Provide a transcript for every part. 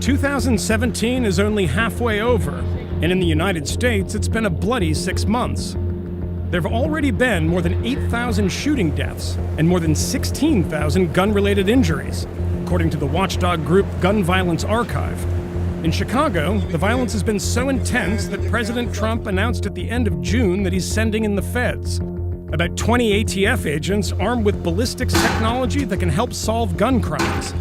2017 is only halfway over, and in the United States, it's been a bloody 6 months. There have already been more than 8,000 shooting deaths and more than 16,000 gun-related injuries, according to the watchdog group Gun Violence Archive. In Chicago, the violence has been so intense that President Trump announced at the end of June that he's sending in the feds. About 20 ATF agents armed with ballistics technology that can help solve gun crimes.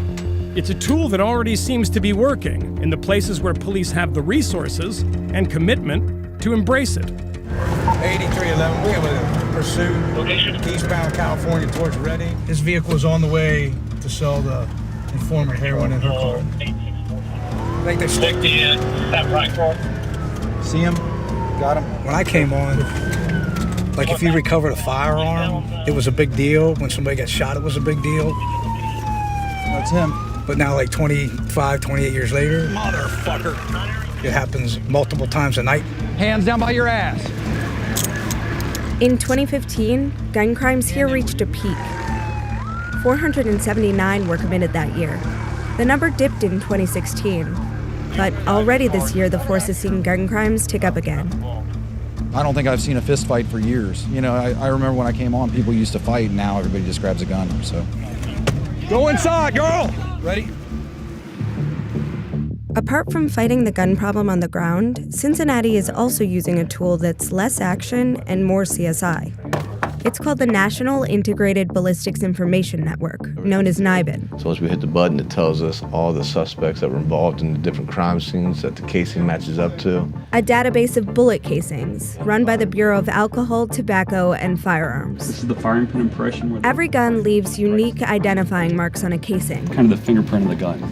It's a tool that already seems to be working in the places where police have the resources and commitment to embrace it. 8311, we have a pursuit eastbound California towards Redding. His vehicle is on the way to sell the informant heroin in her car. I think they stick in that right car. See him? Got him? When I came on, like if you recovered a firearm, it was a big deal. When somebody got shot, it was a big deal. That's him. But now like 25, 28 years later, motherfucker, it happens multiple times a night. Hands down by your ass. In 2015, gun crimes here reached a peak. 479 were committed that year. The number dipped in 2016, but already this year the force is seeing gun crimes tick up again. I don't think I've seen a fist fight for years. You know, I remember when I came on, people used to fight, and now everybody just grabs a gun, so. Go inside, girl! Ready? Apart from fighting the gun problem on the ground, Cincinnati is also using a tool that's less action and more CSI. It's called the National Integrated Ballistics Information Network, known as NIBIN. So once we hit the button, it tells us all the suspects that were involved in the different crime scenes that the casing matches up to. A database of bullet casings run by the Bureau of Alcohol, Tobacco, and Firearms. This is the firing pin impression. Every gun leaves unique identifying marks on a casing. Kind of the fingerprint of the gun.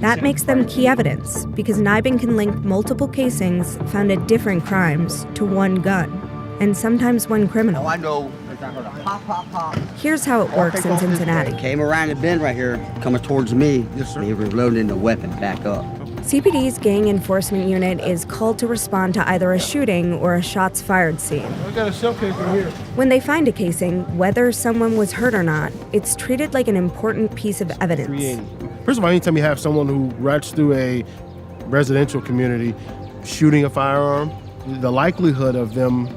That makes them key evidence because NIBIN can link multiple casings found at different crimes to one gun, and sometimes one criminal. I know. Pop, pop, pop. Here's how it works in Cincinnati. Came around the bend right here, coming towards me. Yes, sir. They were loading the weapon back up. CPD's gang enforcement unit is called to respond to either a shooting or a shots fired scene. I got a shell casing here. When they find a casing, whether someone was hurt or not, it's treated like an important piece of evidence. First of all, anytime you have someone who runs through a residential community shooting a firearm, the likelihood of them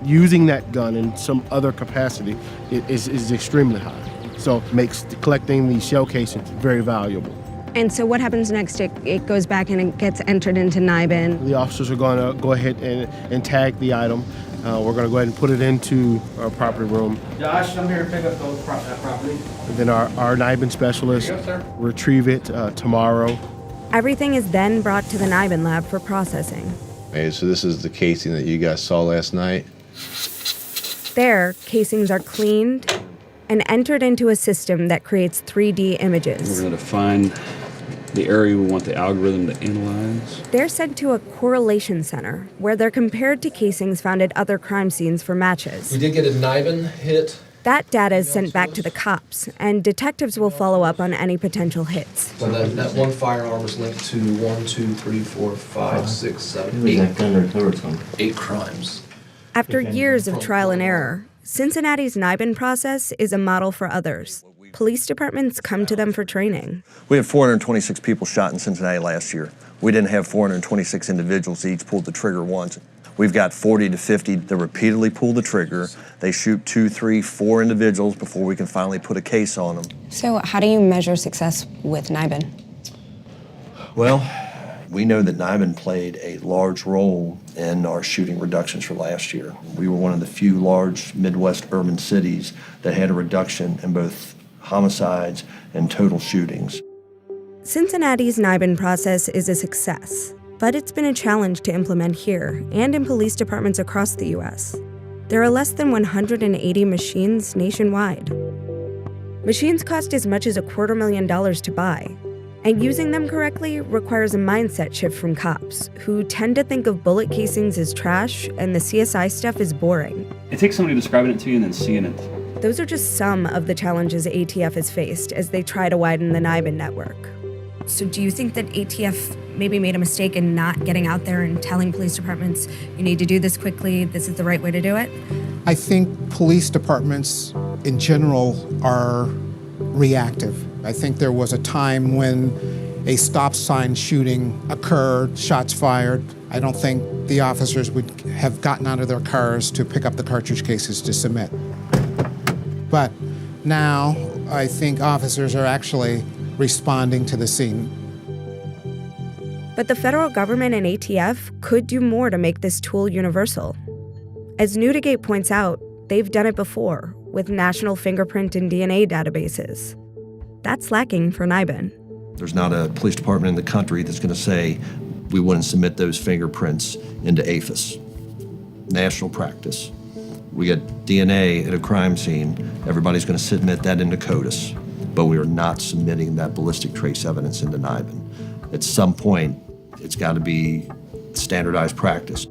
using that gun in some other capacity is extremely high. So it makes collecting these shell casings very valuable. And so what happens next? It goes back and it gets entered into NIBIN. The officers are going to go ahead and tag the item. We're going to go ahead and put it into our property room. Josh, come here and pick up that property. And then our NIBIN specialist retrieve it tomorrow. Everything is then brought to the NIBIN lab for processing. Okay, so this is the casing that you guys saw last night. There, casings are cleaned and entered into a system that creates 3D images. We're going to find the area we want the algorithm to analyze. They're sent to a correlation center, where they're compared to casings found at other crime scenes for matches. We did get a NIBIN hit. That data is sent back to the cops, and detectives will follow up on any potential hits. So that one firearm was linked to 1, 2, 3, 4, 5, 6, 7, 8 crimes. After years of trial and error, Cincinnati's NIBIN process is a model for others. Police departments come to them for training. We had 426 people shot in Cincinnati last year. We didn't have 426 individuals each pulled the trigger once. We've got 40 to 50 that repeatedly pull the trigger. They shoot 2, 3, 4 individuals before we can finally put a case on them. So how do you measure success with NIBIN? Well, we know that NIBIN played a large role in our shooting reductions for last year. We were one of the few large Midwest urban cities that had a reduction in both homicides and total shootings. Cincinnati's NIBIN process is a success, but it's been a challenge to implement here and in police departments across the U.S. There are less than 180 machines nationwide. Machines cost as much as $250,000 to buy, and using them correctly requires a mindset shift from cops, who tend to think of bullet casings as trash and the CSI stuff as boring. It takes somebody describing it to you and then seeing it. Those are just some of the challenges ATF has faced as they try to widen the NIBIN network. So do you think that ATF maybe made a mistake in not getting out there and telling police departments, you need to do this quickly, this is the right way to do it? I think police departments in general are reactive. I think there was a time when a stop sign shooting occurred, shots fired, I don't think the officers would have gotten out of their cars to pick up the cartridge cases to submit. But now I think officers are actually responding to the scene. But the federal government and ATF could do more to make this tool universal. As Newdigate points out, they've done it before with national fingerprint and DNA databases. That's lacking for NIBIN. There's not a police department in the country that's going to say, we wouldn't submit those fingerprints into APHIS. National practice. We get DNA at a crime scene, everybody's going to submit that into CODIS, but we are not submitting that ballistic trace evidence into NIBIN. At some point, it's got to be standardized practice.